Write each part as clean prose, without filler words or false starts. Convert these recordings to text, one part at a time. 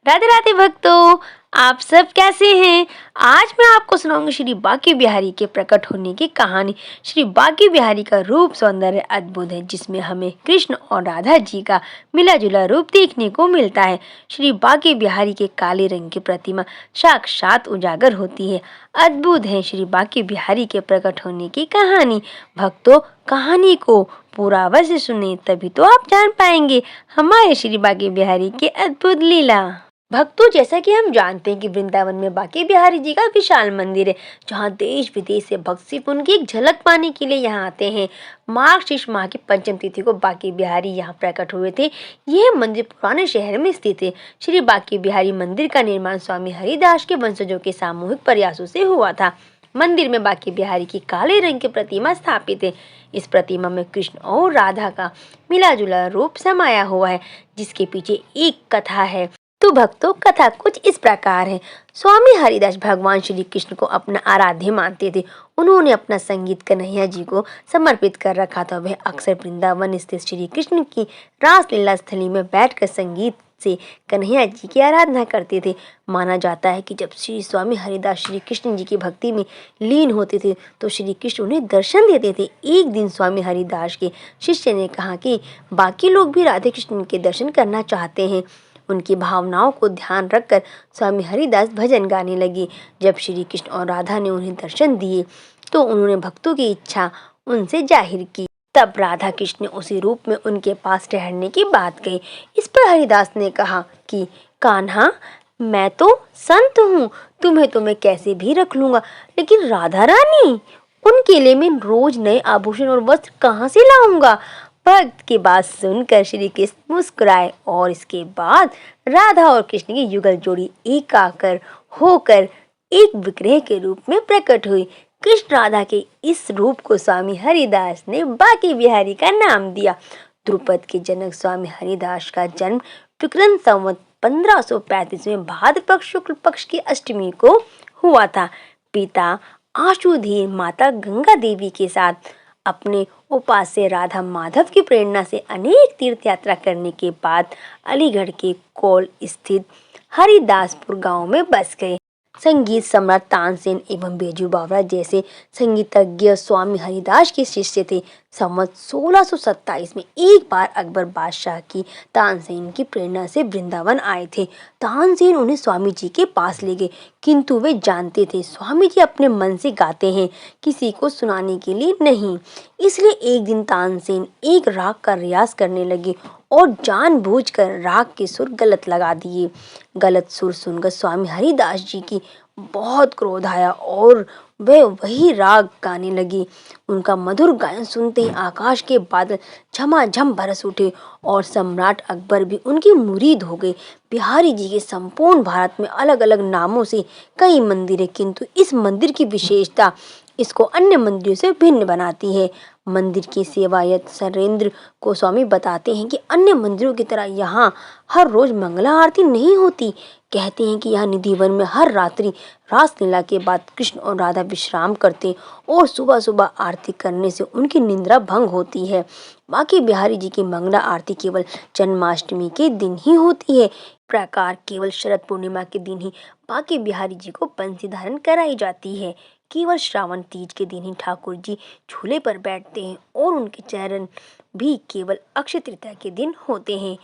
राधे राधे भक्तों, आप सब कैसे हैं। आज मैं आपको सुनाऊंगी श्री बांके बिहारी के प्रकट होने की कहानी। श्री बांके बिहारी का रूप सौंदर्य अद्भुत है, जिसमें हमें कृष्ण और राधा जी का मिला जुला रूप देखने को मिलता है। श्री बांके बिहारी के काले रंग की प्रतिमा साक्षात उजागर होती है। अद्भुत है श्री बांके बिहारी के प्रकट होने की कहानी। भक्तों, कहानी को पूरा अवश्य सुने, तभी तो आप जान पाएंगे हमारे श्री बांके बिहारी की अद्भुत लीला। भक्तों, जैसा कि हम जानते हैं कि वृंदावन में बांके बिहारी जी का विशाल मंदिर है, जहां देश विदेश से भक्त सिर्फ उनकी एक झलक पाने के लिए यहाँ आते हैं। मार्गशीर्ष माह की पंचम तिथि को बांके बिहारी यहाँ प्रकट हुए थे। यह मंदिर पुराने शहर में स्थित है। श्री बांके बिहारी मंदिर का निर्माण स्वामी हरिदास के वंशजों के सामूहिक प्रयासों से हुआ था। मंदिर में बांके बिहारी की काले रंग की प्रतिमा स्थापित है। इस प्रतिमा में कृष्ण और राधा का मिला जुला रूप समाया हुआ है, जिसके पीछे एक कथा है। तो भक्तों, कथा कुछ इस प्रकार है। स्वामी हरिदास भगवान श्री कृष्ण को अपना आराध्य मानते थे। उन्होंने अपना संगीत कन्हैया जी को समर्पित कर रखा था। वह अक्सर वृंदावन स्थित श्री कृष्ण की रासलीला स्थली में बैठकर संगीत से कन्हैया जी की आराधना करते थे। माना जाता है कि जब श्री स्वामी हरिदास श्री कृष्ण जी की भक्ति में लीन होते थे तो श्री कृष्ण उन्हें दर्शन देते थे। एक दिन स्वामी हरिदास के शिष्य ने कहा कि बाकी लोग भी राधे कृष्ण के दर्शन करना चाहते हैं। उनकी भावनाओं को ध्यान रखकर स्वामी हरिदास भजन गाने लगे। जब श्री कृष्ण और राधा ने उन्हें दर्शन दिए तो उन्होंने भक्तों की इच्छा उनसे जाहिर की। तब राधा कृष्ण ने उसी रूप में उनके पास ठहरने की बात कही। इस पर हरिदास ने कहा कि कान्हा, मैं तो संत हूँ, तुम्हें तो मैं कैसे भी रख लूंगा, लेकिन राधा रानी, उनके लिए मैं रोज नए आभूषण और वस्त्र कहाँ से लाऊंगा। भक्त की बात सुनकर श्री कृष्ण मुस्कुराए और इसके बाद राधा और कृष्ण की युगल जोड़ी एकाकार होकर एक विग्रह के रूप में प्रकट हुई। कृष्ण राधा के इस रूप को स्वामी हरिदास ने बांके बिहारी का नाम दिया। ध्रुपद के जनक स्वामी हरिदास का जन्म विक्रम संवत 1535 में भाद्रपद शुक्ल पक्ष की अष्टमी को हुआ था। पिता आशुधीर, माता गंगा देवी के साथ अपने उपास्य राधा माधव की प्रेरणा से अनेक तीर्थ यात्रा करने के बाद अलीगढ़ के कौल स्थित हरिदासपुर गांव में बस गए। संगीत सम्राट तानसेन एवं बेजू बावरा जैसे संगीतज्ञ स्वामी हरिदास के शिष्य थे। संवत 1627 में एक बार अकबर बादशाह की तानसेन की प्रेरणा से वृंदावन आए थे। तानसेन उन्हें स्वामी जी के पास ले गए, किंतु वे जानते थे स्वामी जी अपने मन से गाते हैं, किसी को सुनाने के लिए नहीं। इसलिए एक दिन तानसेन एक राग का रियाज करने लगे और जानबूझकर राग के सुर गलत लगा दिए। गलत सुर सुनकर स्वामी हरिदास जी की बहुत क्रोध आया और वे वही राग गाने लगे। उनका मधुर गायन सुनते ही आकाश के बादल झमाझम बरस उठे और सम्राट अकबर भी उनके मुरीद हो गए। बिहारी जी के संपूर्ण भारत में अलग अलग नामों से कई मंदिर है, किंतु इस मंदिर की विशेषता इसको अन्य मंदिरों से भिन्न बनाती है। मंदिर की सेवायत सरेंद्र गोस्वामी बताते हैं कि अन्य मंदिरों की तरह यहाँ हर रोज मंगला आरती नहीं होती। कहते हैं कि यहाँ निधिवन में हर रात्रि रासलीला के बाद कृष्ण और राधा विश्राम करते और सुबह सुबह आरती करने से उनकी निद्रा भंग होती है। बांके बिहारी जी की मंगला आरती केवल जन्माष्टमी के दिन ही होती है। प्रकार केवल शरद पूर्णिमा के दिन ही बांके बिहारी जी को बंसी धारण कराई जाती है। केवल श्रावण तीज के दिन ही ठाकुर जी झूले पर बैठते हैं और उनके चरण भी केवल अक्षय तृतीया के दिन होते हैं।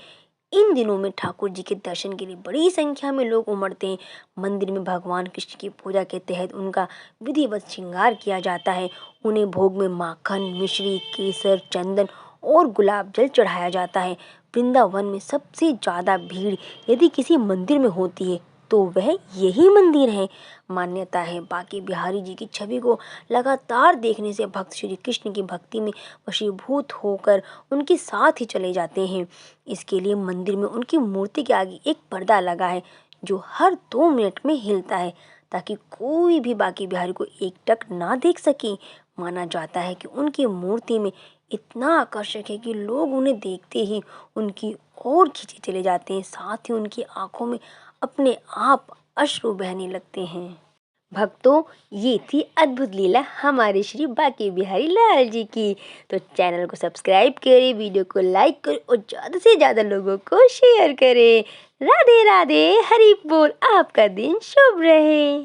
इन दिनों में ठाकुर जी के दर्शन के लिए बड़ी संख्या में लोग उमड़ते हैं। मंदिर में भगवान कृष्ण की पूजा के तहत उनका विधिवत श्रृंगार किया जाता है। उन्हें भोग में माखन, मिश्री, केसर, चंदन और गुलाब जल चढ़ाया जाता है। वृंदावन में सबसे ज्यादा भीड़ यदि किसी मंदिर में होती है तो वह यही मंदिर है। मान्यता है बांके बिहारी जी की छवि को लगातार देखने से भक्त श्री कृष्ण की भक्ति में वशीभूत होकर उनके साथ ही चले जाते हैं। इसके लिए मंदिर में उनकी मूर्ति के आगे एक पर्दा लगा है जो हर 2 मिनट में हिलता है, ताकि कोई भी बांके बिहारी को एकटक ना देख सके। माना जाता है कि उनकी मूर्ति में इतना आकर्षक है कि लोग उन्हें देखते ही उनकी ओर खींचे चले जाते हैं। साथ ही उनकी आंखों में अपने आप अश्रु बहने लगते हैं। भक्तों, ये थी अद्भुत लीला हमारे श्री बांके बिहारी लाल जी की। तो चैनल को सब्सक्राइब करें, वीडियो को लाइक करें और ज़्यादा से ज़्यादा लोगों को शेयर करें। राधे राधे, हरि बोल, आपका दिन शुभ रहे।